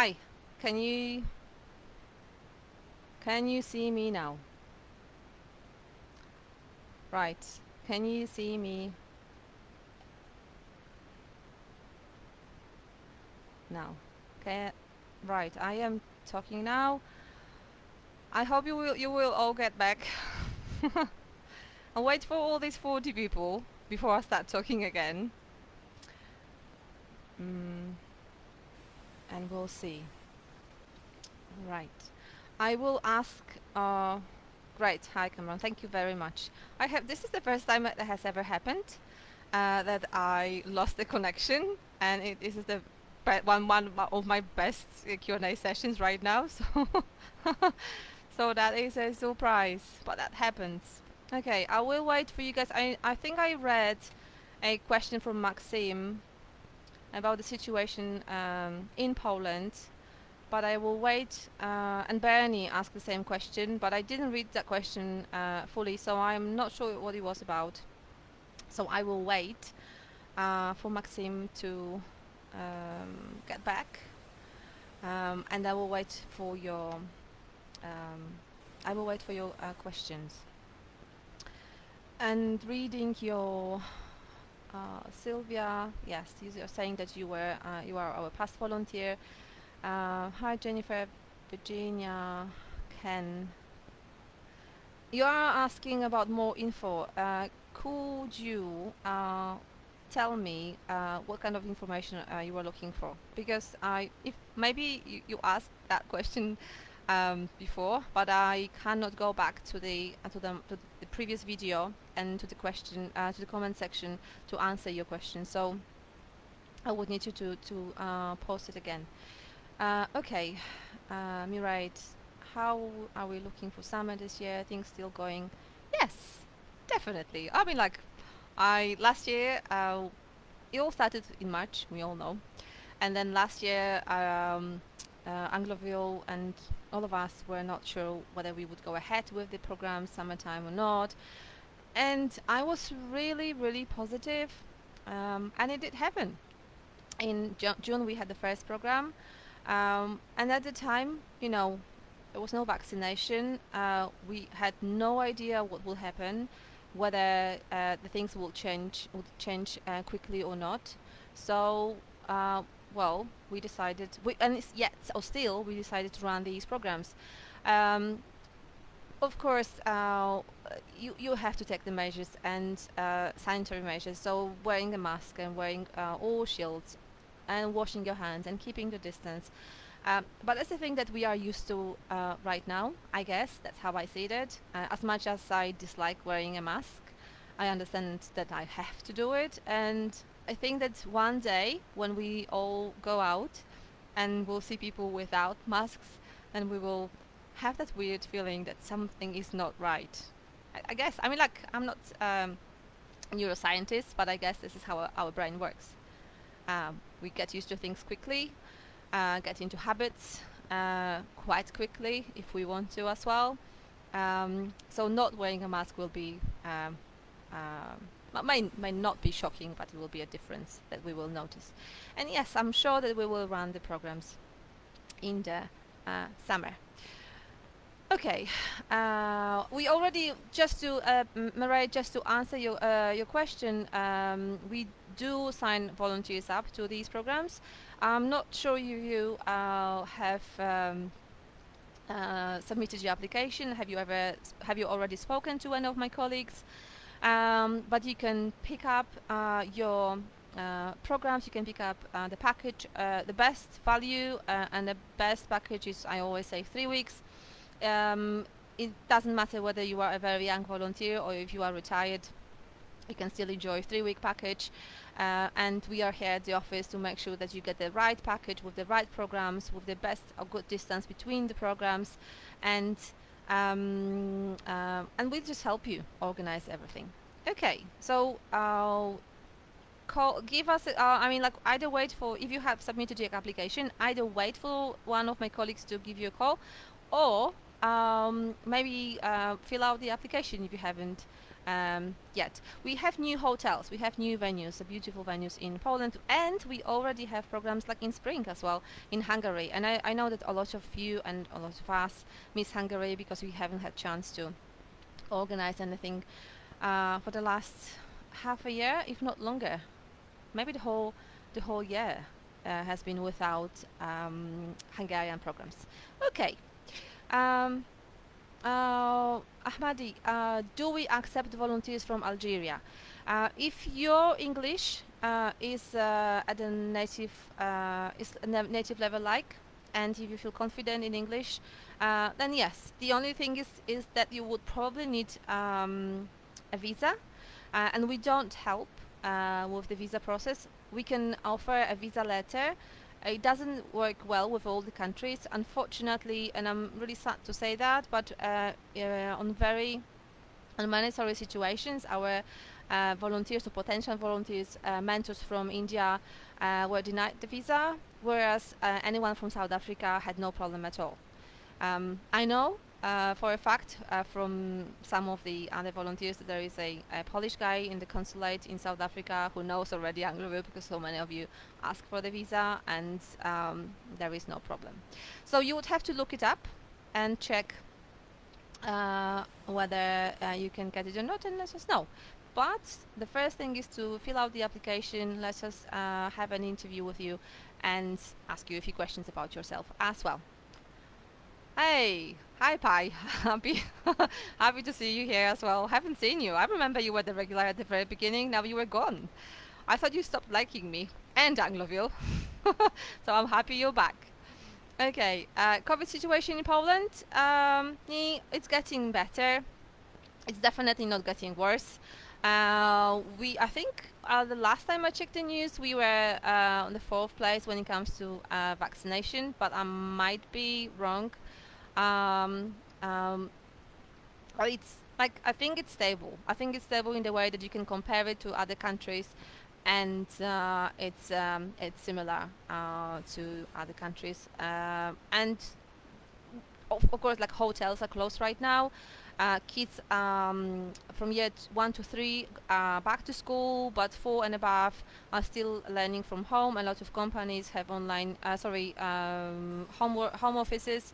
Hi, can you see me now? Right. Can you see me now? Okay. Right. I am talking now. I hope you will all get back. I'll wait for all these 40 people before I start talking again. Mm, and we'll see. Right. I will ask. Great. Hi, Cameron. Thank you very much. This is the first time that has ever happened. That I lost the connection, and this is the one of my best Q&A sessions right now. So, so that is a surprise, but that happens. Okay, I will wait for you guys. I think I read a question from Maxim about the situation in Poland, but I will wait. And Bernie asked the same question, but I didn't read that question fully, so I'm not sure what it was about. So I will wait for Maxim to get back, and I will wait for your questions. And reading your Sylvia, yes, you're saying that you are our past volunteer. Hi Jennifer, Virginia, Ken. You are asking about more info. Could you tell me what kind of information you were looking for? Because if maybe you asked that question before, but I cannot go back to the previous video and to the question to the comment section to answer your question. So I would need you to post it again. Okay, Mirai, how are we looking for summer this year? Things still going? Yes, definitely. I mean, like, last year it all started in March. We all know, and then last year Angloville and all of us were not sure whether we would go ahead with the program summertime or not. And I was really, really positive, and it did happen. In June we had the first program, and at the time, there was no vaccination. We had no idea what will happen, whether the things will change quickly or not. So, well, we decided, still, we decided to run these programs. Um, of course, you have to take the measures and sanitary measures. So wearing a mask and wearing all shields and washing your hands and keeping the distance. But that's the thing that we are used to right now, I guess. That's how I see it. As much as I dislike wearing a mask, I understand that I have to do it. And I think that one day when we all go out and we'll see people without masks, then we will have that weird feeling that something is not right. I guess. I mean, like, I'm not a neuroscientist, but I guess this is how our brain works. We get used to things quickly, get into habits quite quickly if we want to as well. So not wearing a mask will be may not be shocking, but it will be a difference that we will notice. And yes, I'm sure that we will run the programs in the summer. Okay, we already Marai, just to answer your question, we do sign volunteers up to these programs. I'm not sure you have submitted your application. Have you already spoken to any of my colleagues? But you can pick up your programs. You can pick up the package. The best value and the best package is, I always say, 3 weeks. It doesn't matter whether you are a very young volunteer or if you are retired. You can still enjoy a 3-week package, and we are here at the office to make sure that you get the right package with the right programs, with the best or good distance between the programs, and we just help you organize everything. Okay, so give us. I mean, like, either wait for, if you have submitted your application, either wait for one of my colleagues to give you a call, or maybe fill out the application if you haven't yet. We have new hotels, we have new venues, beautiful venues in Poland, and we already have programs like in spring as well in Hungary. And I know that a lot of you and a lot of us miss Hungary because we haven't had chance to organize anything for the last half a year, if not longer. Maybe the whole year has been without Hungarian programs. Okay. Um, Ahmadi, do we accept volunteers from Algeria? If your English is at a native level, like, and if you feel confident in English, then yes. The only thing is that you would probably need a visa, and we don't help with the visa process. We can offer a visa letter. It doesn't work well with all the countries, unfortunately, and I'm really sad to say that. But on many situations, our volunteers or potential volunteers, mentors from India, were denied the visa, whereas anyone from South Africa had no problem at all. I know for a fact from some of the other volunteers that there is a Polish guy in the consulate in South Africa who knows already Angloville because so many of you ask for the visa, and there is no problem. So you would have to look it up and check whether you can get it or not, and let us know. But the first thing is to fill out the application. Let us have an interview with you and ask you a few questions about yourself as well. Hey, hi Pi. Happy happy to see you here as well. Haven't seen you. I remember you were the regular at the very beginning. Now you were gone. I thought you stopped liking me and Angloville. So I'm happy you're back. Okay, COVID situation in Poland. It's getting better. It's definitely not getting worse. I think the last time I checked the news, we were on the fourth place when it comes to vaccination, but I might be wrong. Um, um, but it's like I think it's stable. I think it's stable in the way that you can compare it to other countries, and it's similar to other countries. And of course, like hotels are closed right now. Kids from year 1 to 3 back to school, but 4 and above are still learning from home. A lot of companies have home offices,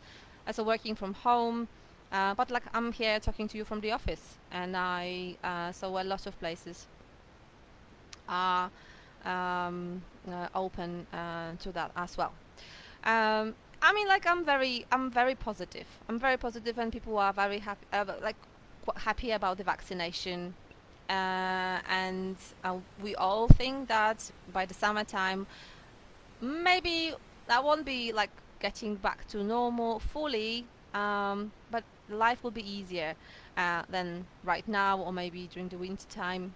so working from home. But like I'm here talking to you from the office, and so a lot of places are open to that as well. I mean, like I'm very positive. I'm very positive, and people are very happy, happy about the vaccination. And we all think that by the summertime, maybe that won't be like getting back to normal fully, but life will be easier than right now, or maybe during the winter time.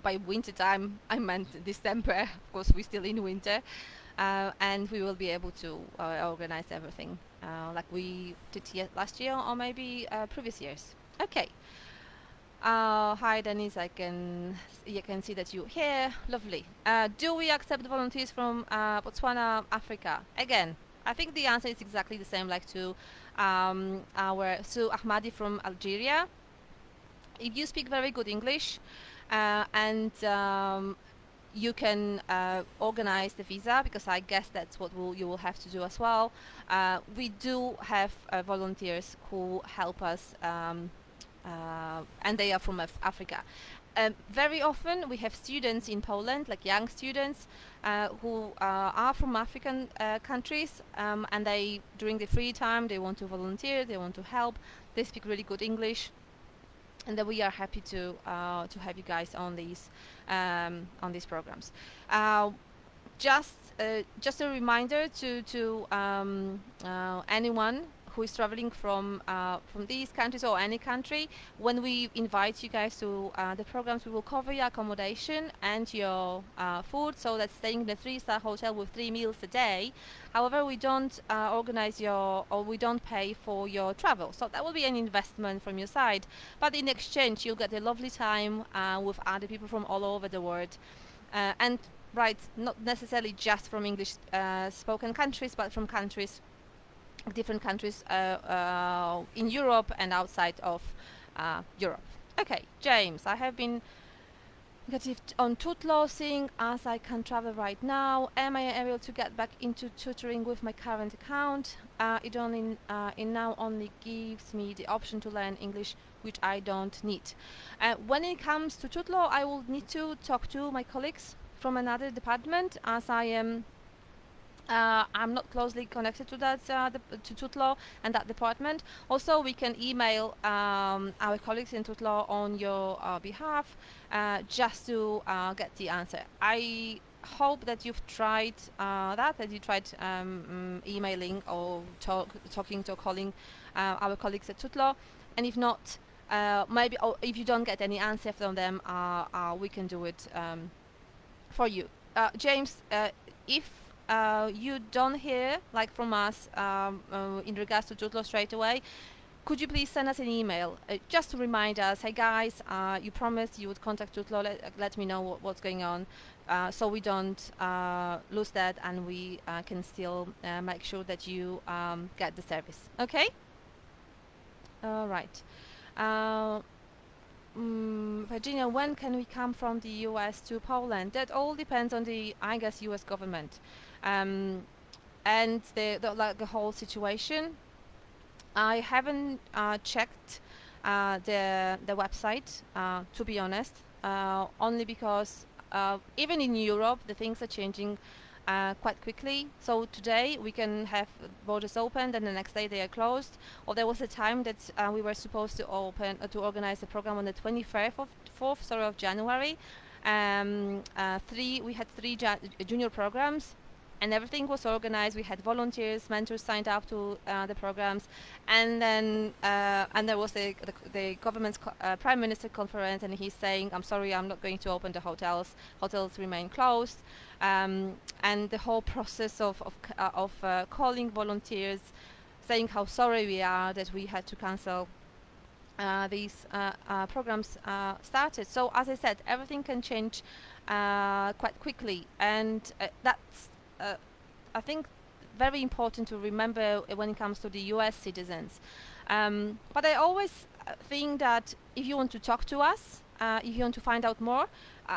By winter time, I meant December. Of course, we're still in winter, and we will be able to organize everything like we did last year, or maybe previous years. Okay. Hi, Dennis. You can see that you're here. Lovely. Do we accept volunteers from Botswana, Africa? Again, I think the answer is exactly the same, like to our Sue Ahmadi from Algeria. If you speak very good English, and you can organize the visa, because I guess that's what you will have to do as well. We do have volunteers who help us, and they are from Africa. Very often we have students in Poland, like young students, who are from African countries, and they, during the free time, they want to volunteer, they want to help, they speak really good English, and then we are happy to have you guys on these programs. Just a reminder to anyone who is traveling from these countries or any country, when we invite you guys to the programs, we will cover your accommodation and your food, so that's staying in a 3-star hotel with 3 meals a day. However, we don't we don't pay for your travel, so that will be an investment from your side, but in exchange you'll get a lovely time with other people from all over the world, and right, not necessarily just from English spoken countries, but from different countries in Europe and outside of Europe. Okay, James, I have been negative on tutlaw, seeing as I can travel right now. Am I able to get back into tutoring with my current account? It now only gives me the option to learn English, which I don't need. When it comes to tutlaw, I will need to talk to my colleagues from another department, as I'm not closely connected to to Tutlaw and that department. Also, we can email our colleagues in Tutlaw on your behalf, just to get the answer. I hope that you've tried that you tried emailing or talking to calling our colleagues at Tutlaw, and if not, maybe, or if you don't get any answer from them, we can do it for you. James, if you don't hear like from us in regards to Jutlo straight away, could you please send us an email just to remind us, hey guys, you promised you would contact Jutlo, let me know what's going on, so we don't lose that, and we can still make sure that you get the service. Okay? All right. Uh, Virginia, when can we come from the US to Poland? That all depends on the, I guess, US government, um, and like the whole situation. I haven't checked the website, to be honest, only because even in Europe the things are changing quite quickly. So today we can have borders opened, and the next day they are closed. Or there was a time that we were supposed to to organize a program on the 24th of 4th, sorry, of January. We had three junior programs, and everything was organized. We had volunteers, mentors signed up to the programs, and then and there was the government's prime minister conference, and he's saying, "I'm sorry, I'm not going to open the hotels. Hotels remain closed." And the whole process of calling volunteers, saying how sorry we are that we had to cancel these programs started. So as I said, everything can change quite quickly, and that's I think very important to remember when it comes to the US citizens. But I always think that if you want to talk to us, if you want to find out more,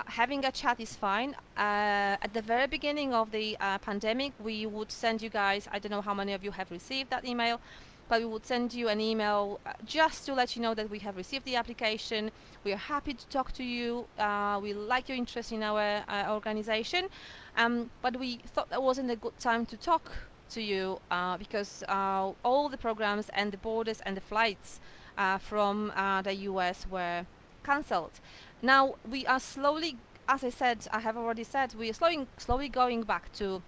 having a chat is fine. At the very beginning of the pandemic, we would send you guys, I don't know how many of you have received that email, but we would send you an email just to let you know that we have received the application. We are happy to talk to you. We like your interest in our organization, but we thought that wasn't a good time to talk to you because all the programs and the borders and the flights from the US were cancelled. Now we are slowly, as I said, I have already said, we are slowly going back to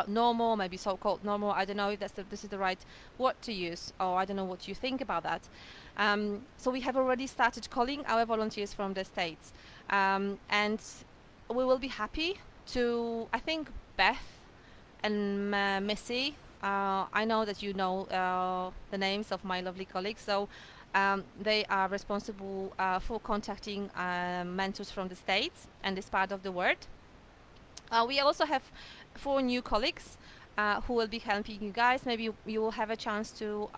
normal, maybe so-called normal. I don't know if this is the right word to use, or I don't know what you think about that. So we have already started calling our volunteers from the States, and we will be happy to, I think, Beth and Missy. I know that you know the names of my lovely colleagues, so they are responsible for contacting mentors from the States and this part of the world. We also have 4 new colleagues who will be helping you guys. Maybe you will have a chance to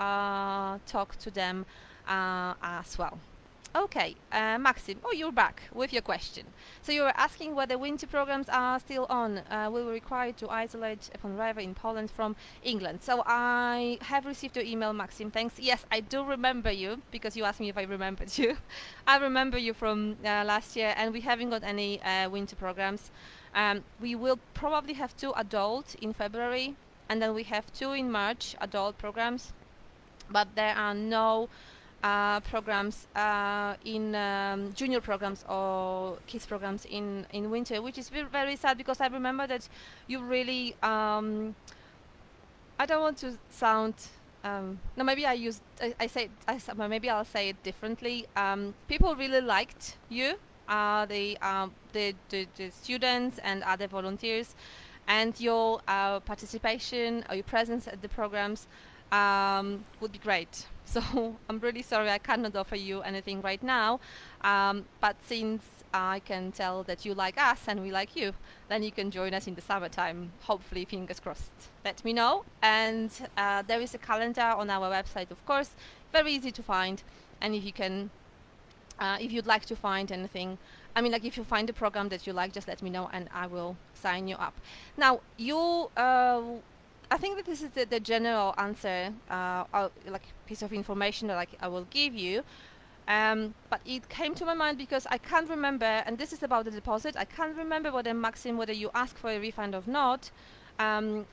talk to them as well. Okay, Maxim, oh, you're back with your question. So you were asking whether winter programs are still on. We were required to isolate upon arrival in Poland from England. So I have received your email, Maxim. Thanks. Yes, I do remember you because you asked me if I remembered you. I remember you from last year, and we haven't got any winter programs. We will probably have 2 adult in February, and then we have 2 in March, adult programs, but there are no programs in junior programs or kids programs in winter, which is very sad, because I remember that you really I don't want to sound no, maybe maybe I'll say it differently. People really liked you, the students and other volunteers, and your participation or your presence at the programs would be great. So I'm really sorry I cannot offer you anything right now, but since I can tell that you like us and we like you, then you can join us in the summertime, hopefully, fingers crossed. Let me know. And there is a calendar on our website, of course, very easy to find, and if you can If you'd like to find anything, I mean, like if you find a program that you like, just let me know and I will sign you up. Now, I think that this is the general answer, like piece of information that I will give you. But it came to my mind because I can't remember, and this is about the deposit. I can't remember whether you ask for a refund or not.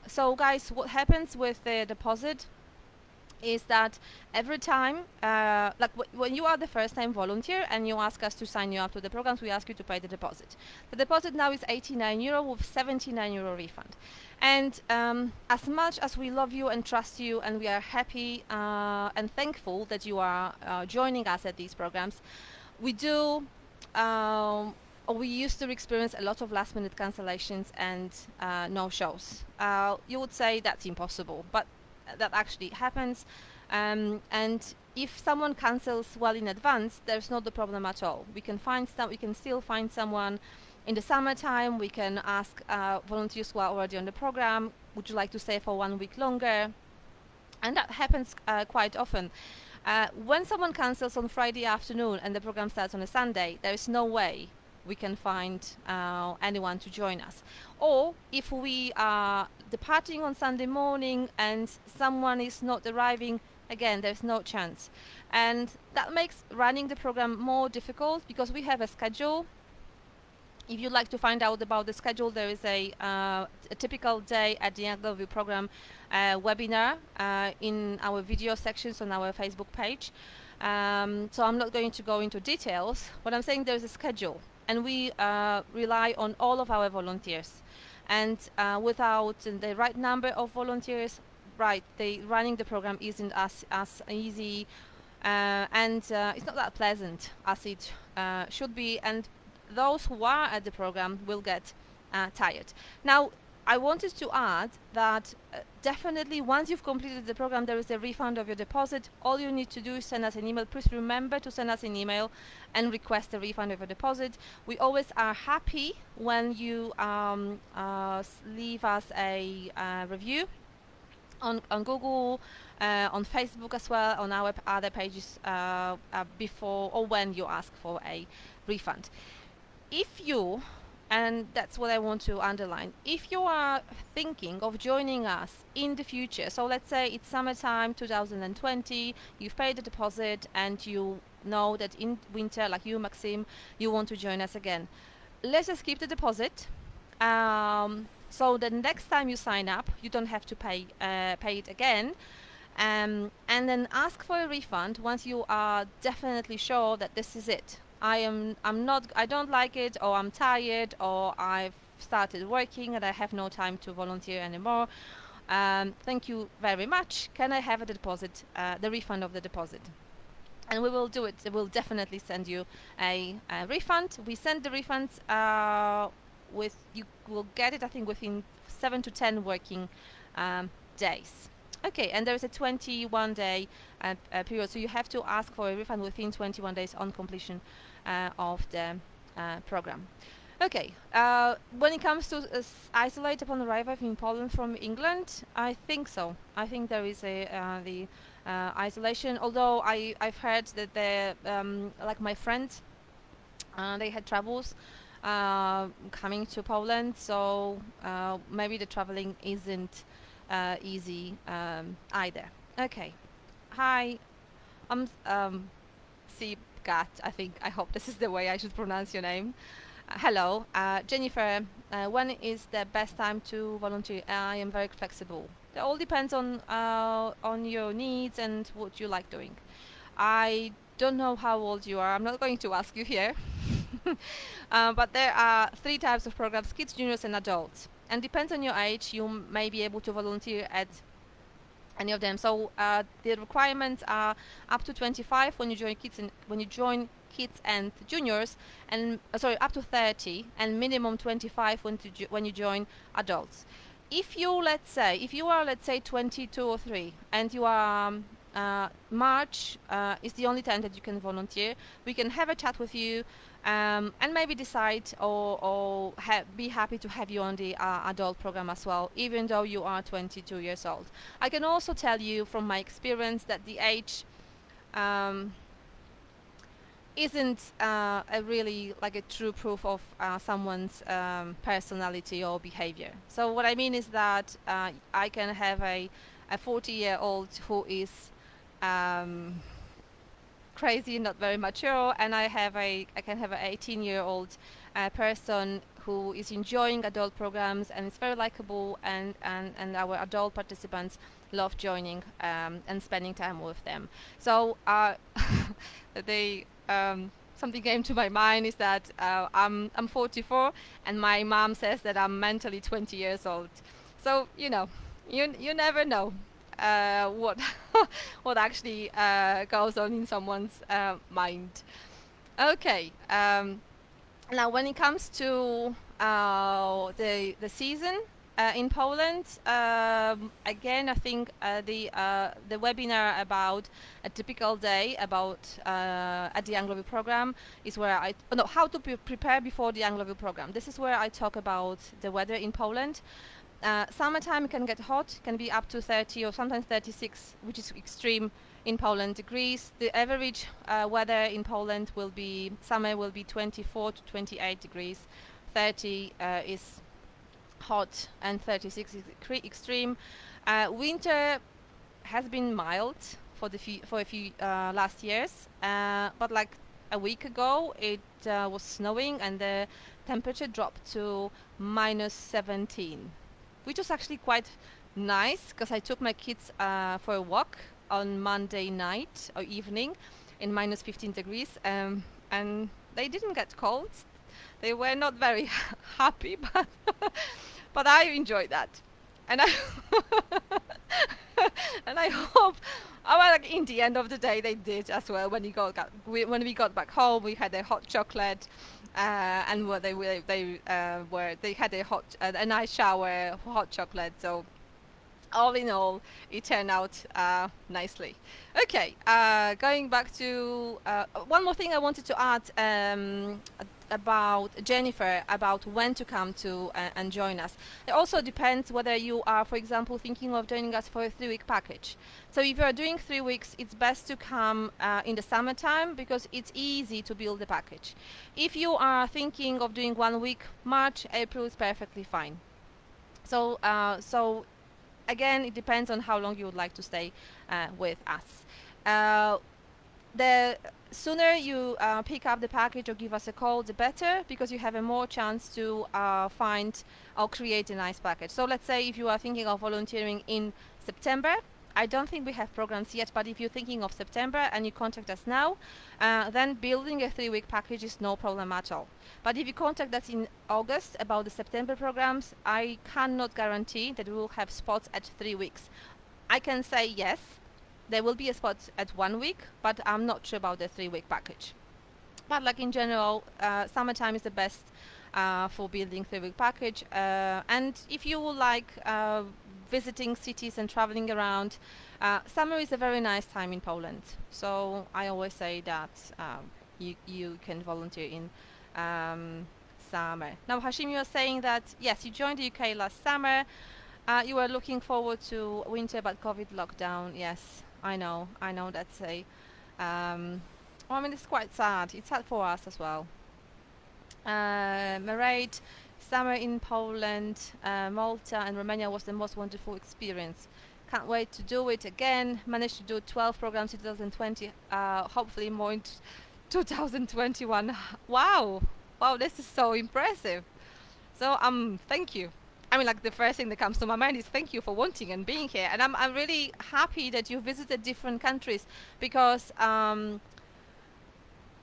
So guys, what happens with the deposit is that every time, like when you are the first time volunteer and you ask us to sign you up to the programs, we ask you to pay the deposit. The deposit now is €89 with €79 refund. And as much as we love you and trust you, and we are happy and thankful that you are joining us at these programs, we do. Or we used to experience a lot of last minute cancellations and no shows. You would say that's impossible, but that actually happens. And if someone cancels well in advance, there's not the problem at all. We can still find someone in the summertime. We can ask volunteers who are already on the program, would you like to stay for 1 week longer? And that happens quite often. When someone cancels on Friday afternoon and the program starts on a Sunday, there is no way we can find anyone to join us. Or if we are departing on Sunday morning and someone is not arriving, again, there's no chance. And that makes running the program more difficult because we have a schedule. If you'd like to find out about the schedule, there is a typical day at the Angloville program webinar in our video sections on our Facebook page. So I'm not going to go into details, but I'm saying there's a schedule, and we rely on all of our volunteers. And without the right number of volunteers, running the program isn't as easy, and it's not that pleasant as it should be. And those who are at the program will get tired. Now, I wanted to add that definitely once you've completed the program, there is a refund of your deposit. All you need to do is send us an email. Please remember to send us an email and request a refund of your deposit. We always are happy when you leave us a review on Google, on Facebook as well, on our other pages before or when you ask for a refund. If you, and that's what I want to underline, if you are thinking of joining us in the future, so let's say it's summertime 2020, you've paid the deposit and you know that in winter, like you, Maxim, you want to join us again, let's just keep the deposit. So the next time you sign up, you don't have to pay it again. And then ask for a refund once you are definitely sure that this is it. I don't like it, or I'm tired, or I've started working and I have no time to volunteer anymore. Thank you very much. Can I have a deposit, the refund of the deposit? And we will do it. We'll definitely send you a refund. We send the refunds you will get it, I think, within 7 to 10 working days. Okay, and there is a 21-day period, so you have to ask for a refund within 21 days on completion of the program. Okay, when it comes to isolate upon arrival in Poland from England, I think so. I think there is the isolation, although I've heard that like my friends, they had troubles coming to Poland, so maybe the traveling isn't easy either. Okay. Hi, I'm Gat. I hope this is the way I should pronounce your name. Hello, Jennifer. When is the best time to volunteer? I am very flexible. It all depends on your needs and what you like doing. I don't know how old you are. I'm not going to ask you here. But there are 3 types of programs: kids, juniors, and adults. And depends on your age, you may be able to volunteer at any of them. So the requirements are up to 25 when you join kids and juniors, and up to 30, and minimum 25 when you join adults. If you are, let's say, 22 or 3, and you are March is the only time that you can volunteer, we can have a chat with you and maybe decide or be happy to have you on the adult program as well, even though you are 22 years old. I can also tell you from my experience that the age isn't a really like a true proof of someone's personality or behavior. So what I mean is that I can have a 40-year-old who is um, crazy, not very mature, and I can have an 18-year-old person who is enjoying adult programs and is very likable, and our adult participants love joining and spending time with them. So they something came to my mind is that I'm 44 and my mom says that I'm mentally 20 years old. So you never know what what actually goes on in someone's mind. Okay. Now, when it comes to the season in Poland, again, I think the webinar about a typical day about at the Angloville program is where I no how to prepare before the Angloville program. This is where I talk about the weather in Poland. Summertime can get hot, can be up to 30 or sometimes 36, which is extreme in Poland degrees. The average weather in Poland will be summer will be 24 to 28 degrees. 30 is hot and 36 is extreme. Winter has been mild for a few last years, but like a week ago it was snowing and the temperature dropped to -17, which was actually quite nice because I took my kids for a walk on Monday night or evening in -15 degrees, and they didn't get cold. They were not very happy, but but I enjoyed that, and I and I hope. Oh, well, like in the end of the day, they did as well. When we got back home, we had a hot chocolate, and what they had a nice shower, hot chocolate. So all in all, it turned out nicely. Okay, going back to one more thing I wanted to add about Jennifer, about when to come to and join us. It also depends whether you are, for example, thinking of joining us for a 3-week package. So if you are doing 3 weeks, it's best to come in the summertime because it's easy to build the package. If you are thinking of doing 1 week, March, April is perfectly fine. So again, it depends on how long you would like to stay with us. The sooner you pick up the package or give us a call, the better, because you have a more chance to find or create a nice package. So let's say if you are thinking of volunteering in September, I don't think we have programs yet, but if you're thinking of September and you contact us now, then building a 3-week package is no problem at all. But if you contact us in August about the September programs, I cannot guarantee that we will have spots at 3 weeks. I can say yes, there will be a spot at 1 week, but I'm not sure about the 3-week package. But like in general, summertime is the best for building 3-week package. And if you would like visiting cities and traveling around, summer is a very nice time in Poland. So I always say that you can volunteer in summer. Now, Hashim, you are saying that yes, you joined the UK last summer. You were looking forward to winter, but COVID lockdown. Yes, I know that's a. Well, I mean, it's quite sad. It's sad for us as well. Married, summer in Poland, Malta, and Romania was the most wonderful experience. Can't wait to do it again. Managed to do 12 programs in 2020. Hopefully more in 2021. Wow, this is so impressive. So thank you. I mean, like the first thing that comes to my mind is thank you for wanting and being here. And I'm really happy that you visited different countries because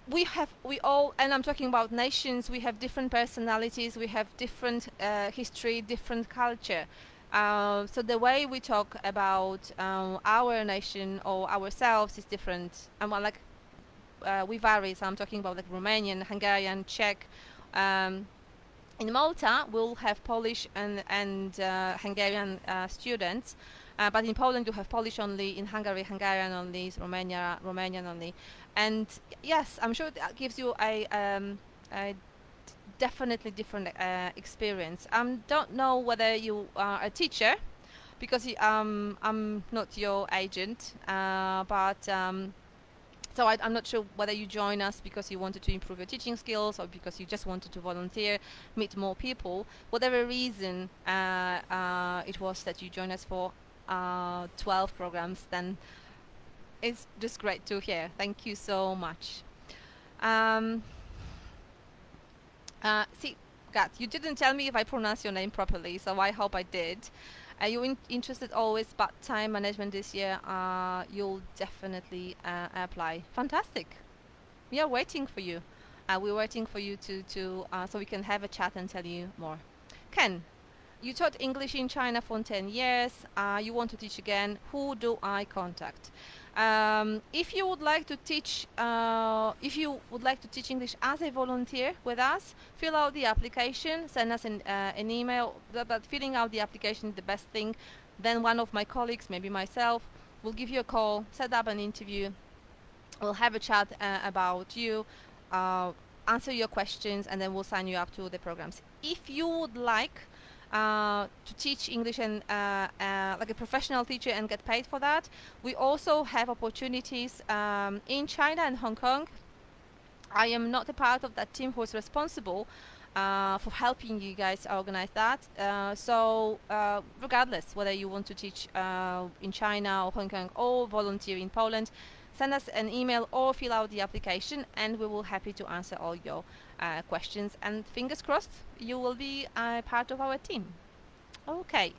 we all, and I'm talking about nations, we have different personalities, we have different history, different culture. So the way we talk about our nation or ourselves is different. And well, like we vary. So I'm talking about like Romanian, Hungarian, Czech. In Malta, we'll have Polish and Hungarian students, but in Poland you have Polish only, in Hungary Hungarian only, Romanian only, and yes, I'm sure that gives you a definitely different experience. Don't know whether you are a teacher, because I'm not your agent, but So I'm not sure whether you join us because you wanted to improve your teaching skills or because you just wanted to volunteer, meet more people. Whatever reason it was that you joined us for 12 programs, then it's just great to hear. Thank you so much. Um, see, Kat, you didn't tell me if I pronounced your name properly, so I hope I did. Are you interested always about time management this year? You'll definitely apply. Fantastic. We are waiting for you. We're waiting for you to so we can have a chat and tell you more. Ken, you taught English in China for 10 years. You want to teach again. Who do I contact? If you would like to teach, English as a volunteer with us, fill out the application. Send us an email. But filling out the application is the best thing. Then one of my colleagues, maybe myself, will give you a call, set up an interview. We'll have a chat about you, uh, answer your questions, and then we'll sign you up to the programs. If you would like to teach English and like a professional teacher and get paid for that, we also have opportunities in China and Hong Kong. I am not a part of that team who is responsible for helping you guys organize that. So regardless whether you want to teach in China or Hong Kong or volunteer in Poland, send us an email or fill out the application and we will be happy to answer all your questions, and fingers crossed you will be part of our team. Okay.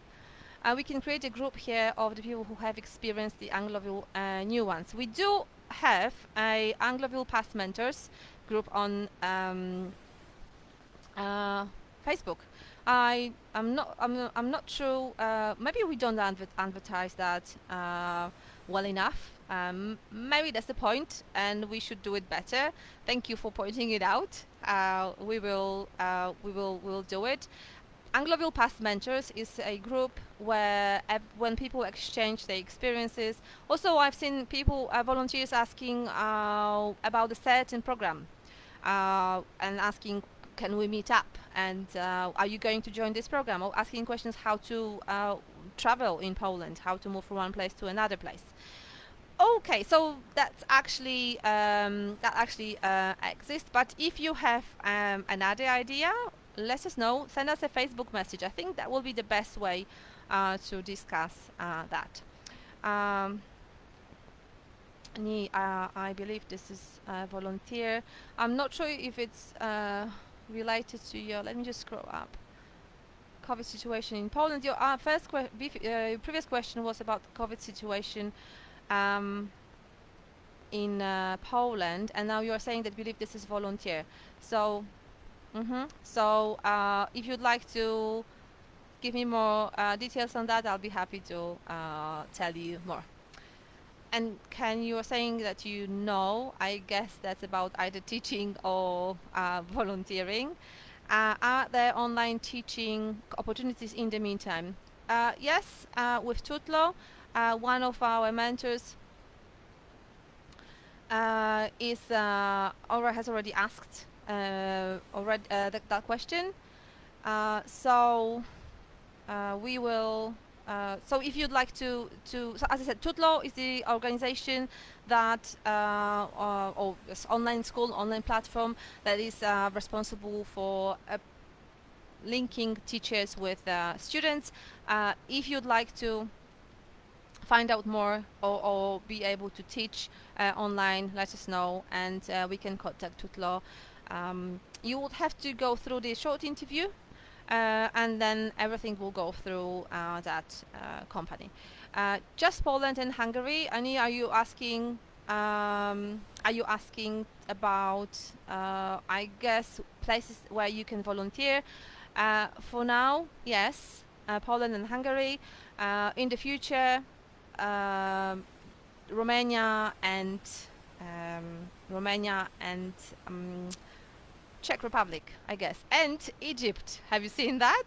We can create a group here of the people who have experienced the Angloville new ones. We do have a Angloville past mentors group on Facebook. I'm not sure. Maybe we don't advertise that well enough. Maybe that's the point, and we should do it better. Thank you for pointing it out. We will do it. Angloville Past Mentors is a group where when people exchange their experiences. Also, I've seen people, volunteers asking about a certain program and asking, can we meet up? And are you going to join this program? Or asking questions how to travel in Poland, how to move from one place to another place. Okay, so that's actually exists. But if you have another idea, let us know. Send us a Facebook message. I think that will be the best way to discuss that. I believe this is volunteer. I'm not sure if it's related to your. Let me just scroll up. COVID situation in Poland. Your previous question was about the COVID situation in Poland, and now you are saying that you believe this is volunteer. So, if you'd like to give me more details on that, I'll be happy to tell you more. And you are saying that I guess that's about either teaching or volunteering. Are there online teaching opportunities in the meantime? Yes, with Tutlo, one of our mentors has already asked that question. We will. So if you'd like to, so as I said, Tutlo is the organization that, or this online school, online platform that is responsible for linking teachers with students. If you'd like to find out more or be able to teach online, let us know, and we can contact Tutlo. You would have to go through the short interview, and then everything will go through that company. Just Poland and Hungary. Annie, are you asking? About, I guess, places where you can volunteer? For now, yes, Poland and Hungary. In the future, Romania and Czech Republic, I guess, and Egypt. Have you seen that?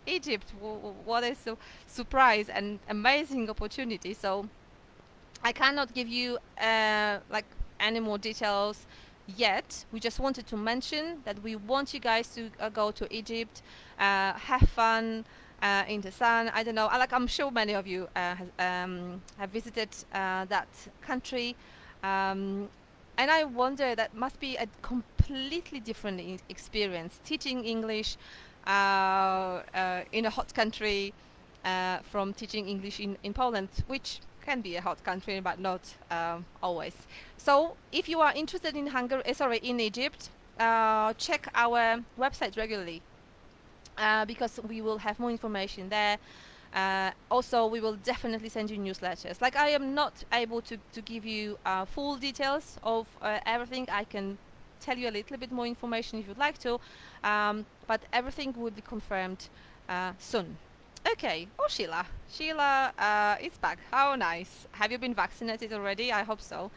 Egypt, what a surprise and amazing opportunity. So I cannot give you like any more details yet. We just wanted to mention that we want you guys to go to Egypt, have fun in the sun. I don't know, I'm sure many of you have visited that country. And I wonder, that must be a completely different experience teaching English in a hot country from teaching English in Poland, which can be a hot country, but not always. So, if you are interested in in Egypt, check our website regularly because we will have more information there. Also, we will definitely send you newsletters. Like, I am not able to give you full details of everything. I can tell you a little bit more information if you'd like to, but everything will be confirmed soon. Okay. Oh, Sheila. Sheila is back. How nice. Have you been vaccinated already? I hope so.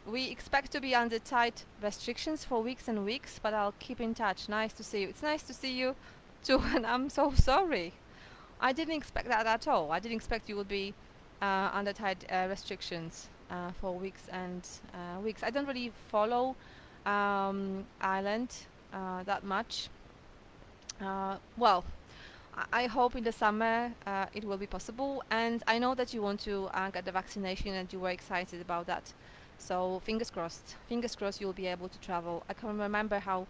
We expect to be under tight restrictions for weeks and weeks, but I'll keep in touch. Nice to see you. It's nice to see you too, and I'm so sorry. I didn't expect that at all. I didn't expect you would be under tight restrictions for weeks and weeks. I don't really follow Ireland that much. Well, I hope in the summer it will be possible, and I know that you want to get the vaccination and you were excited about that. So fingers crossed. Fingers crossed you'll be able to travel. I can remember how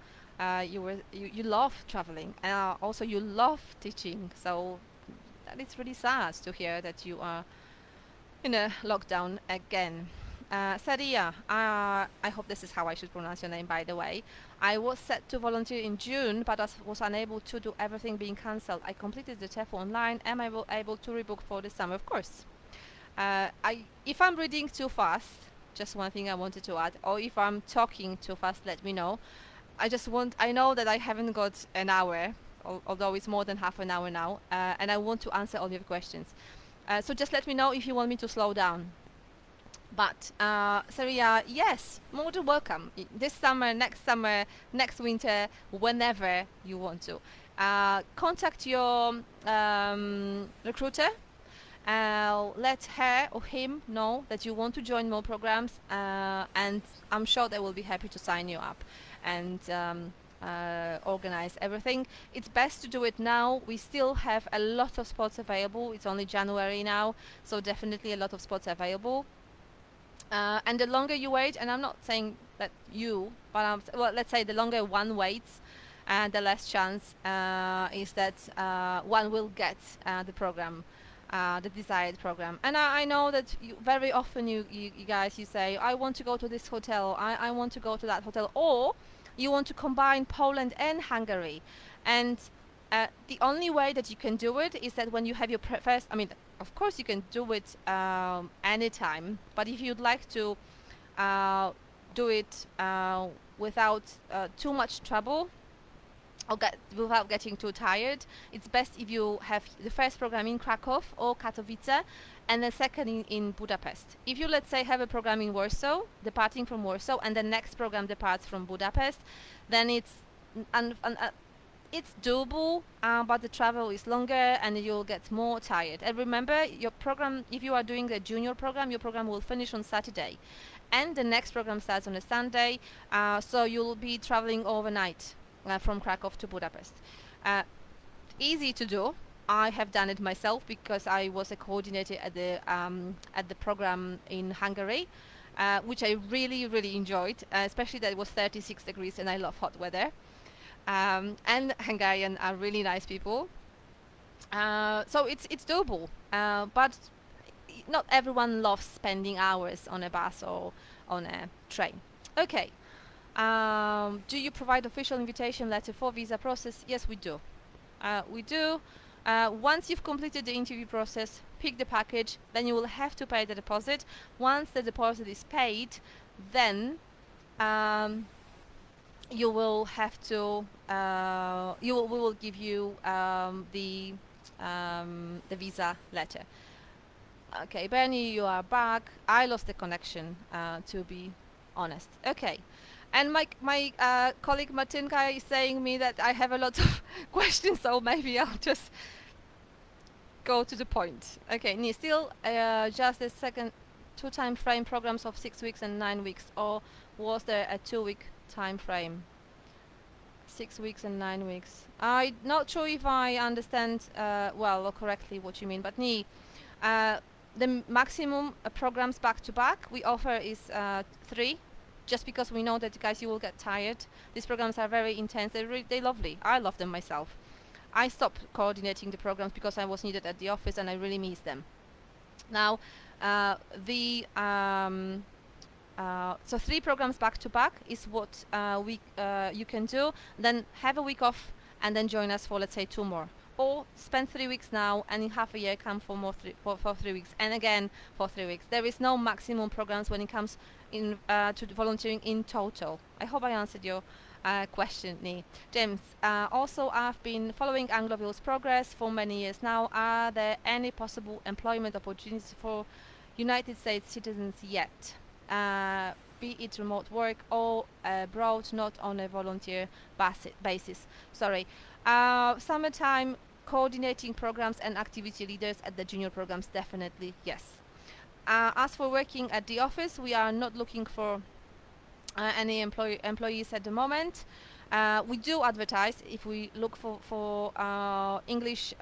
you love traveling, and also you love teaching. So that is really sad to hear that you are in a lockdown again. Sadia, I hope this is how I should pronounce your name, by the way. I was set to volunteer in June, but was unable to do everything being cancelled. I completed the TEFL online. Am I able to rebook for the summer? Of course. If I'm reading too fast, just one thing I wanted to add, or if I'm talking too fast, let me know. I know that I haven't got an hour, although it's more than half an hour now, and I want to answer all your questions. So just let me know if you want me to slow down. But Saria, yes, more than welcome. This summer, next winter, whenever you want to. Contact your recruiter. Let her or him know that you want to join more programs, and I'm sure they will be happy to sign you up and organize everything. It's best to do it now. We still have a lot of spots available. It's only January now, so definitely a lot of spots available. And the longer you wait, and I'm not saying that you, but well, let's say the longer one waits, the less chance is that one will get the program, the desired program. And I know that very often you guys, you say, I want to go to this hotel, I want to go to that hotel, or you want to combine Poland and Hungary. And the only way that you can do it is that when you have your first, I mean, of course you can do it anytime, but if you'd like to do it without too much trouble, or without getting too tired, it's best if you have the first program in Krakow or Katowice and the second in Budapest. If you, let's say, have a program in Warsaw, departing from Warsaw, and the next program departs from Budapest, then it's doable, but the travel is longer and you'll get more tired. And remember, your program, if you are doing a junior program, your program will finish on Saturday, and the next program starts on a Sunday, so you'll be traveling overnight from Krakow to Budapest. Easy to do. I have done it myself because I was a coordinator at the program in Hungary, which I really, really enjoyed, especially that it was 36 degrees and I love hot weather. And Hungarian are really nice people. So it's doable, but not everyone loves spending hours on a bus or on a train. Okay. Do you provide official invitation letter for visa process? Yes, we do. We do. Once you've completed the interview process, pick the package, then you will have to pay the deposit. Once the deposit is paid, then you will have to. We will give you the visa letter. Okay, Bernie, you are back. I lost the connection, to be honest. Okay. And my colleague Martinka is saying me that I have a lot of questions, so maybe I'll just go to the point. Okay, still just the second 2 time frame programs of 6 weeks and 9 weeks, or was there a 2-week time frame? 6 weeks and 9 weeks. I'm not sure if I understand well or correctly what you mean, but the maximum programs back to back we offer is 3 just because we know that, guys, you will get tired. These programs are very intense. They're lovely. I love them myself. I stopped coordinating the programs because I was needed at the office and I really miss them. Now, the so 3 programs back to back is what you can do. Then have a week off and then join us for, let's say, 2 more. Or spend 3 weeks now and in half a year come for more for 3 weeks and again for 3 weeks. There is no maximum programs when it comes to volunteering in total. I hope I answered your question, Nee. James, also I've been following Angloville's progress for many years now. Are there any possible employment opportunities for United States citizens yet? Be it remote work or abroad, not on a volunteer basis. Sorry. Summertime coordinating programs and activity leaders at the junior programs, definitely yes. As for working at the office, we are not looking for any employees at the moment. We do advertise. If we look for English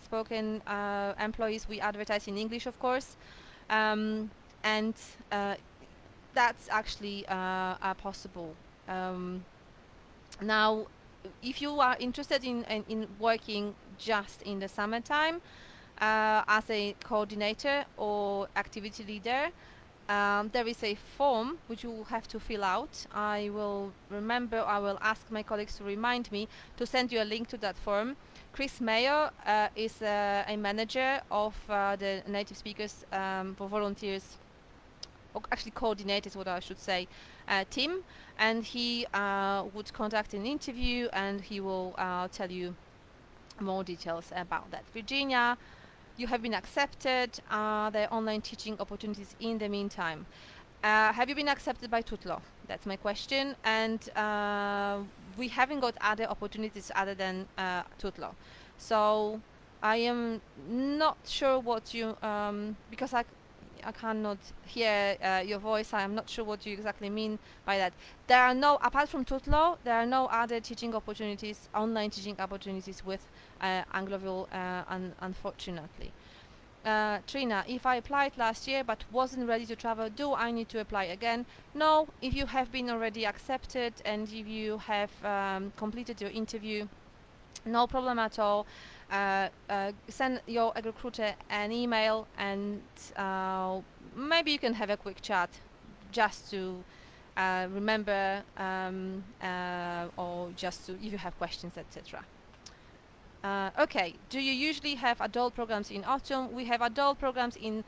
spoken employees, we advertise in English, of course, and that's actually possible. Now, if you are interested in working just in the summertime as a coordinator or activity leader, there is a form which you will have to fill out. I will ask my colleagues to remind me to send you a link to that form. Chris Mayer is a manager of the native speakers for volunteers, or actually coordinators, what I should say, team, and he would conduct an interview and he will tell you more details about that. Virginia, you have been accepted. Are there online teaching opportunities in the meantime? Have you been accepted by Tutlo? That's my question. And we haven't got other opportunities other than Tutlo. So I am not sure what you, because I cannot hear your voice. I am not sure what you exactly mean by that. There are no, apart from Tutlo, there are no other teaching opportunities, online teaching opportunities with Angloville, unfortunately. Trina, if I applied last year but wasn't ready to travel, do I need to apply again? No, if you have been already accepted and if you have completed your interview, no problem at all. Send your recruiter an email and maybe you can have a quick chat just to remember or just to, if you have questions, etc. Okay, do you usually have adult programs in autumn? We have adult programs in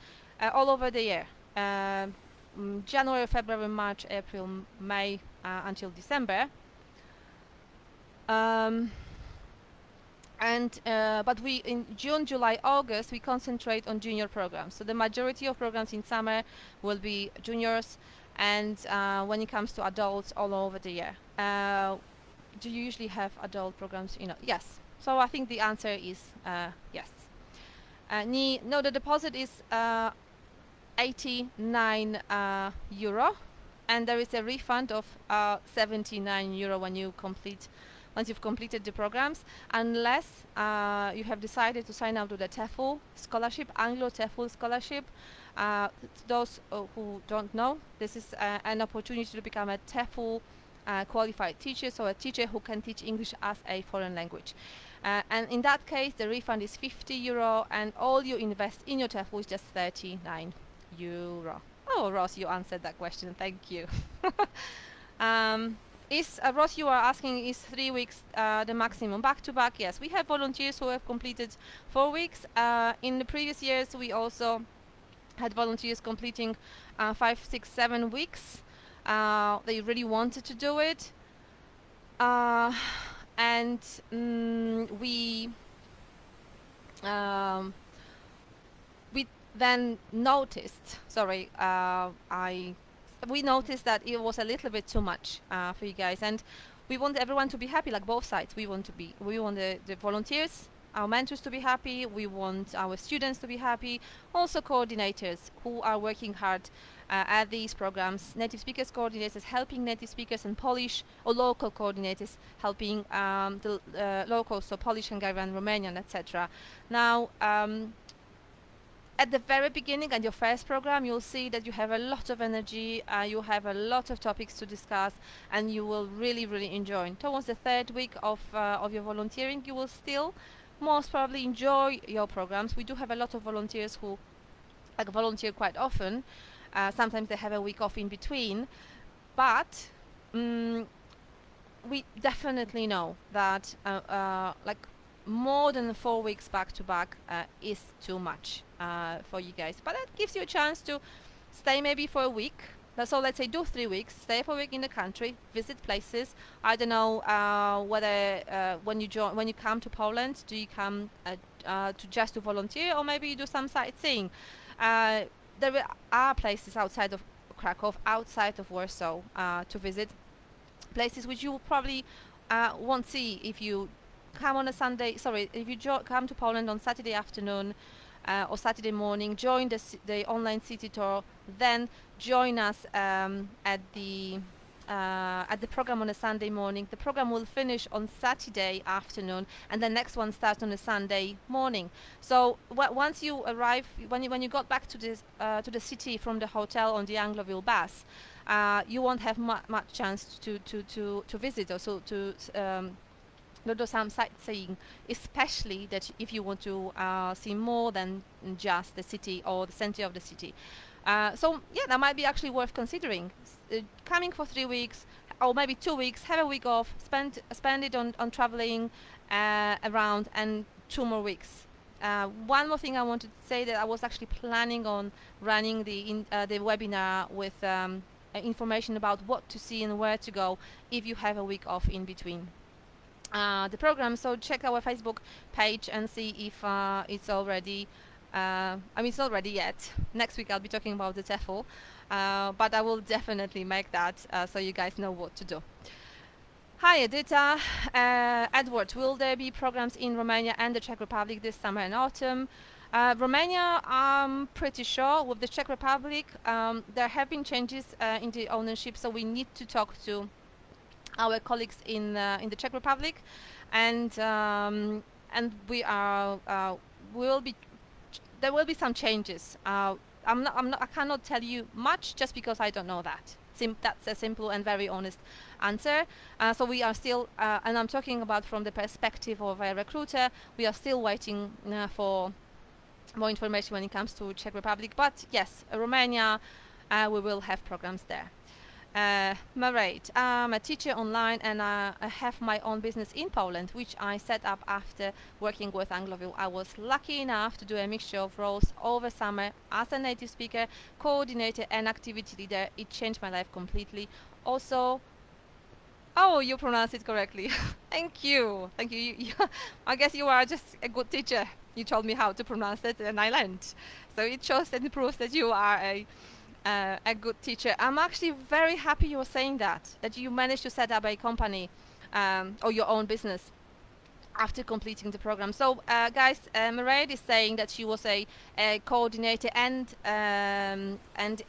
all over the year. January, February, March, April, May until December. But we in June, July, August we concentrate on junior programs. So the majority of programs in summer will be juniors, and when it comes to adults, all over the year. Do you usually have adult programs? Yes. So I think the answer is yes. No, the deposit is 89 euro, and there is a refund of 79 euro when you once you've completed the programs, unless you have decided to sign up to the TEFL scholarship, Anglo-TEFL scholarship. Those who don't know, this is an opportunity to become a TEFL qualified teacher, so a teacher who can teach English as a foreign language. And in that case, the refund is 50 euro, and all you invest in your TEFL is just 39 euro. Oh, Ross, you answered that question. Thank you. Ross, you are asking, is 3 weeks the maximum back to back? Yes, we have volunteers who have completed 4 weeks. In the previous years, we also had volunteers completing 5, 6, 7 weeks. They really wanted to do it. And we then noticed, we noticed that it was a little bit too much for you guys, and we want everyone to be happy, like both sides. We want the volunteers, our mentors, to be happy. We want our students to be happy. Also coordinators who are working hard at these programs, native speakers coordinators helping native speakers in Polish, or local coordinators helping the locals, so Polish, Hungarian, Romanian, etc. Now, at the very beginning, at your first program, you'll see that you have a lot of energy, you have a lot of topics to discuss, and you will really, really enjoy. Towards the third week of your volunteering, you will still most probably enjoy your programs. We do have a lot of volunteers who volunteer quite often. Sometimes they have a week off in between, but mm we definitely know that like more than 4 weeks back to back is too much for you guys. But that gives you a chance to stay maybe for a week. So let's say do 3 weeks, stay for a week in the country, visit places. I don't know whether when you come to Poland, do you come to just to volunteer, or maybe you do some sightseeing. There are places outside of Krakow, outside of Warsaw, to visit, places which you probably won't see if you come on a Sunday. Sorry, if you come to Poland on Saturday afternoon or Saturday morning, join the online city tour, then join us at the program on a Sunday morning. The program will finish on Saturday afternoon, and the next one starts on a Sunday morning. So once you arrive, when you got back to the city from the hotel on the Angloville bus, you won't have much chance to visit or so to do some sightseeing, especially that if you want to see more than just the city or the center of the city. So yeah, that might be actually worth considering. Coming for 3 weeks or maybe 2 weeks, have a week off, spend it on traveling around, and 2 more weeks. One more thing I wanted to say, that I was actually planning on running the webinar with information about what to see and where to go if you have a week off in between the program. So check our Facebook page and see if it's already it's not ready yet. Next week I'll be talking about the TEFL, but I will definitely make that so you guys know what to do. Hi Edita. Edward, will there be programs in Romania and the Czech Republic this summer and autumn? Romania, I'm pretty sure. With the Czech Republic, there have been changes in the ownership, so we need to talk to our colleagues in the Czech Republic, and there will be some changes. I cannot tell you much just because I don't know that. That's a simple and very honest answer. So we are still, and I'm talking about from the perspective of a recruiter, we are still waiting for more information when it comes to Czech Republic. But yes, Romania, we will have programs there. Marate, I'm a teacher online, and I have my own business in Poland, which I set up after working with Angloville. I was lucky enough to do a mixture of roles over summer as a native speaker, coordinator, and activity leader. It changed my life completely. Also, oh, you pronounced it correctly. Thank you. Thank you. I guess you are just a good teacher. You told me how to pronounce it, and I learned. So it shows and proves that you are a good teacher. I'm actually very happy you're saying that you managed to set up a company or your own business after completing the program. So guys, Mairead is saying that she was a coordinator and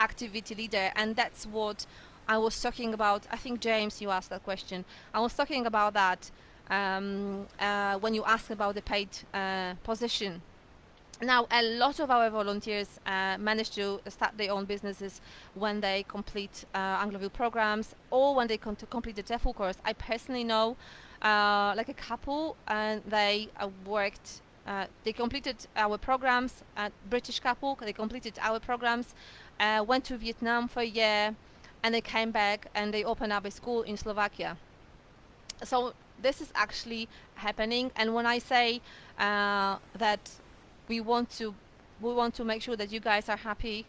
activity leader, and that's what I was talking about. I think James, you asked that question. I was talking about that when you asked about the paid position. Now, a lot of our volunteers manage to start their own businesses when they complete Angloville programs, or when they complete the TEFL course. I personally know like a couple, and they worked, they completed our programs, British couple, they completed our programs, went to Vietnam for a year, and they came back and they opened up a school in Slovakia. So this is actually happening, and when I say that we want to make sure that you guys are happy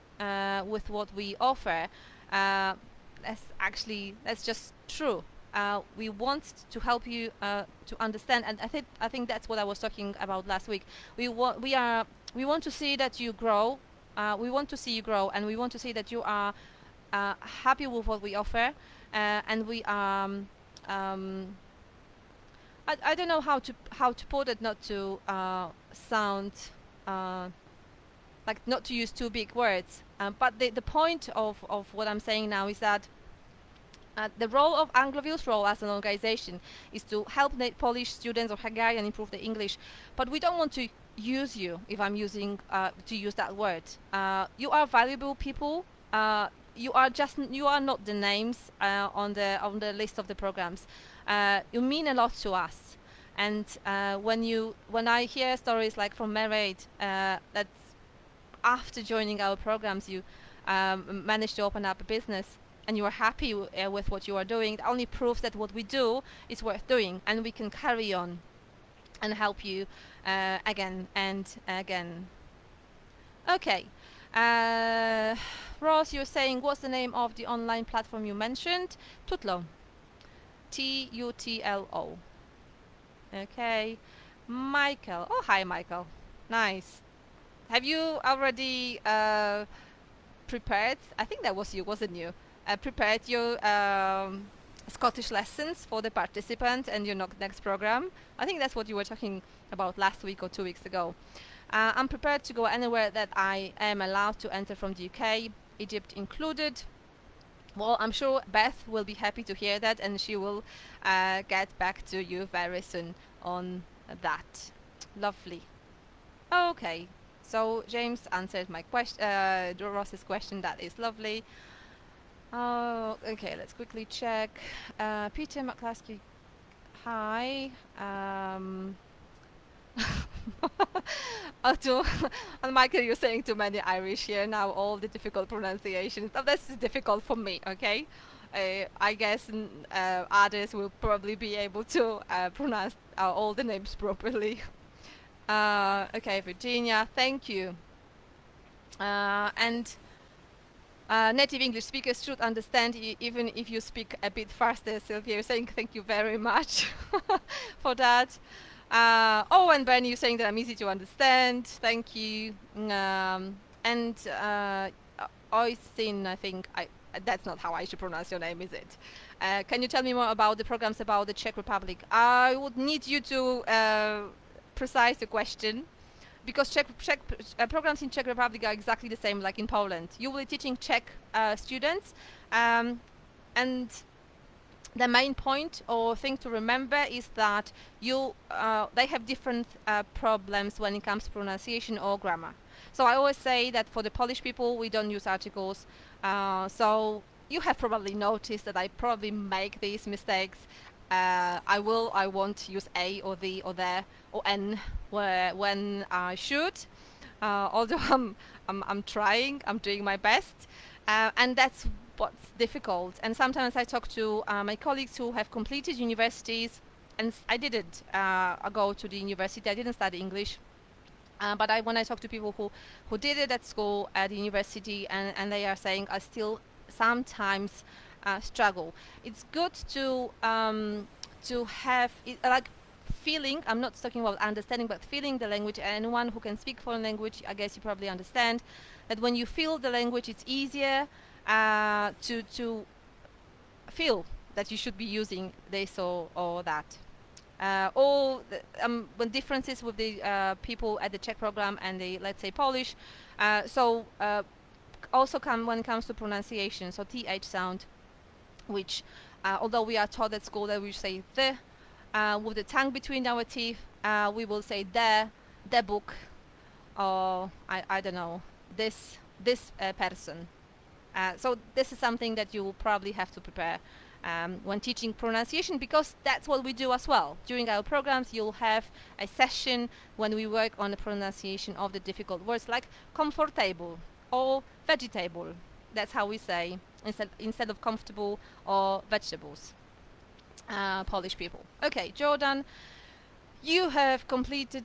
with what we offer, that's just true. We want to help you to understand, and I think that's what I was talking about last week. We want to see that you grow. We want to see you grow, and we want to see that you are happy with what we offer, and we are. I don't know how to put it, not to sound like, not to use too big words, but the point of what I'm saying now is that the role of Angloville's role as an organization is to help Polish students or Hungarian improve their English, but we don't want to use you, if I'm using to use that word. You are valuable people. You are not the names on the list of the programs. You mean a lot to us. And when I hear stories like from Married, that after joining our programs you managed to open up a business and you are happy with what you are doing, it only proves that what we do is worth doing and we can carry on and help you again and again. Okay. Uh, Ross, you're saying, what's the name of the online platform you mentioned? Tutlo. Tutlo. Okay. Michael. Oh, hi, Michael. Nice. Have you already prepared? I think that was you, wasn't you? Prepared your Scottish lessons for the participant and your next program. I think that's what you were talking about last week or 2 weeks ago. I'm prepared to go anywhere that I am allowed to enter from the UK, Egypt included. Well, I'm sure Beth will be happy to hear that, and she will get back to you very soon on that. Lovely. Okay, so James answered my question, Ross's question. That is lovely. Oh, okay, let's quickly check. Peter McClaskey, hi. To, and Michael, you're saying too many Irish here now, all the difficult pronunciations. Oh, this is difficult for me, okay? I guess others will probably be able to pronounce all the names properly. Okay, Virginia, thank you. And native English speakers should understand even if you speak a bit faster. Sylvia, you're saying thank you very much for that. Oh, and Bernie, you're saying that I'm easy to understand. Thank you. And Oisin, I think that's not how I should pronounce your name, is it? Can you tell me more about the programs about the Czech Republic? I would need you to precise the question, because Czech programs in Czech Republic are exactly the same like in Poland. You will be teaching Czech students, and the main point or thing to remember is that they have different problems when it comes to pronunciation or grammar. So I always say that for the Polish people, we don't use articles. So you have probably noticed that I probably make these mistakes. I won't use a or the or there or n when I should. Although I'm trying, I'm doing my best, and that's what's difficult. And sometimes I talk to my colleagues who have completed universities, and I didn't go to the university. I didn't study English. But when I talk to people who did it at school, at university, and they are saying I still sometimes struggle. It's good to have it, like feeling. I'm not talking about understanding, but feeling the language. And anyone who can speak foreign language, I guess you probably understand that when you feel the language, it's easier to feel that you should be using this or that. All the differences with the people at the Czech program and the, let's say, Polish. Also when it comes to pronunciation, so th sound, which although we are taught at school that we say the with the tongue between our teeth, we will say the book, or I don't know, this person. So this is something that you will probably have to prepare when teaching pronunciation, because that's what we do as well. During our programs, you'll have a session when we work on the pronunciation of the difficult words like comfortable or vegetable. That's how we say instead of comfortable or vegetables. Polish people. Okay, Jordan, you have completed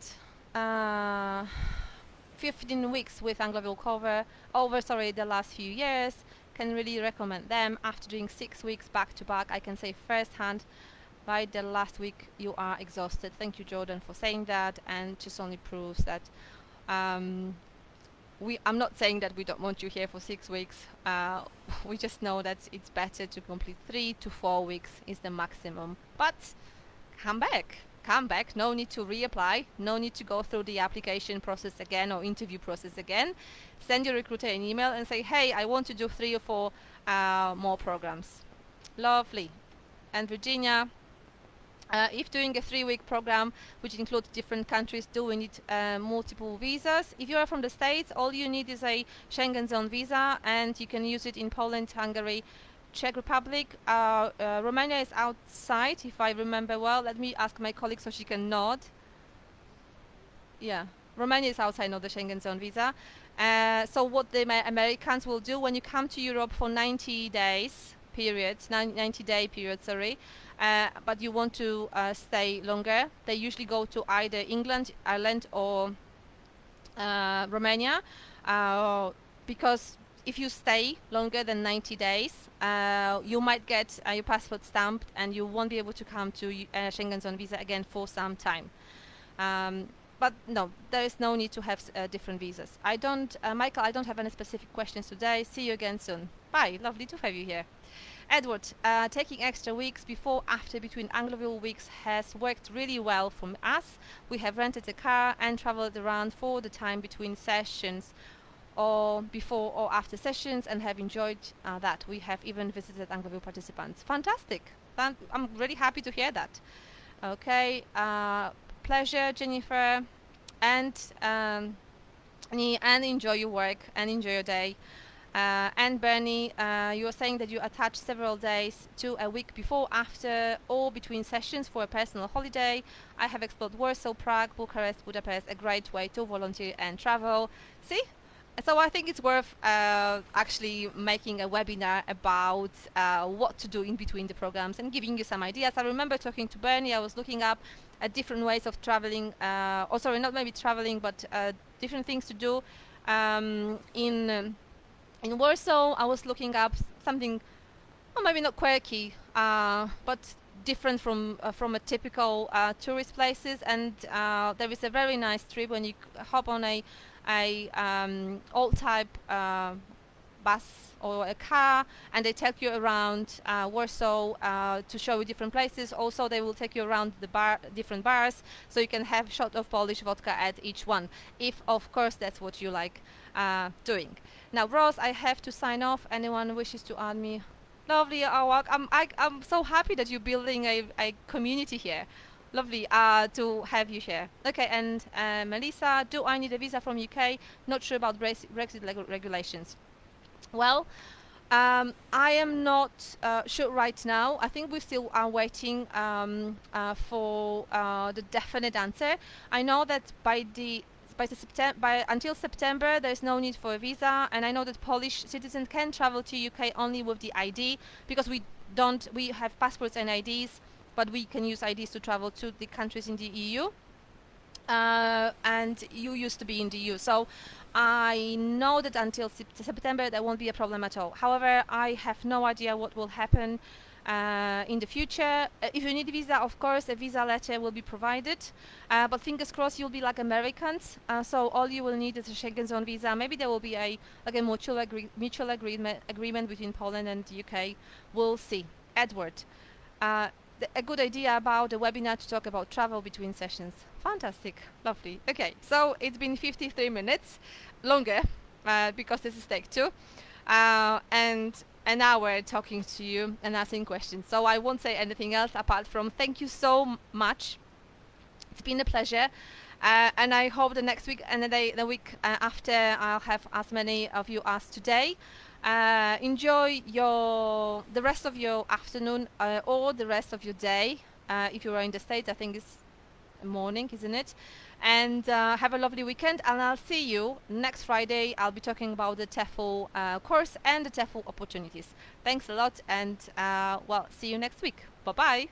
15 weeks with Angloville over the last few years. Can really recommend them. After doing 6 weeks back to back, I can say firsthand, by the last week you are exhausted. Thank you, Jordan, for saying that, and just only proves that I'm not saying that we don't want you here for 6 weeks. We just know that it's better to complete 3 to 4 weeks is the maximum. But come back. No need to reapply. No need to go through the application process again or interview process again. Send your recruiter an email and say, hey, I want to do 3 or 4 more programs. Lovely. And Virginia, If doing a 3-week program, which includes different countries, do we need multiple visas? If you are from the States, all you need is a Schengen zone visa, and you can use it in Poland, Hungary, Czech Republic. Romania is outside, if I remember well. Let me ask my colleague so she can nod. Yeah, Romania is outside of the Schengen zone visa. So what the Americans will do when you come to Europe for 90 days period, 90-day period, sorry, but you want to stay longer, they usually go to either England, Ireland, or Romania, because if you stay longer than 90 days, you might get your passport stamped and you won't be able to come to Schengen zone visa again for some time. But no, there is no need to have different visas. Michael, I don't have any specific questions today. See you again soon. Bye. Lovely to have you here. Edward, taking extra weeks before, after, between Angloville weeks has worked really well for us. We have rented a car and traveled around for the time between sessions, or before or after sessions, and have enjoyed that. We have even visited Angloville participants. Fantastic. I'm really happy to hear that. Okay. Pleasure, Jennifer, and enjoy your work and enjoy your day. And Bernie, you were saying that you attach several days to a week before, after, or between sessions for a personal holiday. I have explored Warsaw, Prague, Bucharest, Budapest, a great way to volunteer and travel. See? So I think it's worth actually making a webinar about what to do in between the programs and giving you some ideas. I remember talking to Bernie, I was looking up different ways of traveling, or sorry, not maybe traveling, but different things to do in Warsaw. I was looking up something, well, maybe not quirky, but different from a typical tourist places. And there is a very nice trip when you hop on a old type bus or a car, and they take you around Warsaw to show you different places. Also, they will take you around the different bars, so you can have a shot of Polish vodka at each one, if of course that's what you like doing. Now, Rose, I have to sign off. Anyone wishes to add me? Lovely. Oh, I'm so happy that you're building a community here. Lovely to have you here. Okay, and Melissa, do I need a visa from UK? Not sure about Brexit regulations. Well, I am not sure right now. I think we still are waiting for the definite answer. I know that until September there is no need for a visa, and I know that Polish citizens can travel to UK only with the ID, because we have passports and IDs, but we can use IDs to travel to the countries in the EU. And you used to be in the EU, so I know that until September there won't be a problem at all. However, I have no idea what will happen in the future. If you need a visa, of course, a visa letter will be provided, but fingers crossed you'll be like Americans, so all you will need is a Schengen zone visa. Maybe there will be a mutual agreement between Poland and the UK. We'll see. Edward, a good idea about a webinar to talk about travel between sessions. Fantastic. Lovely. Okay, so it's been 53 minutes longer because this is take 2, and an hour talking to you and asking questions. So I won't say anything else apart from thank you so much. It's been a pleasure. And I hope the next week and the week after I'll have as many of you as today. Enjoy the rest of your afternoon or the rest of your day. If you are in the States, I think it's morning, isn't it? And have a lovely weekend, and I'll see you next Friday. I'll be talking about the TEFL course and the TEFL opportunities. Thanks a lot, and well, see you next week. Bye bye.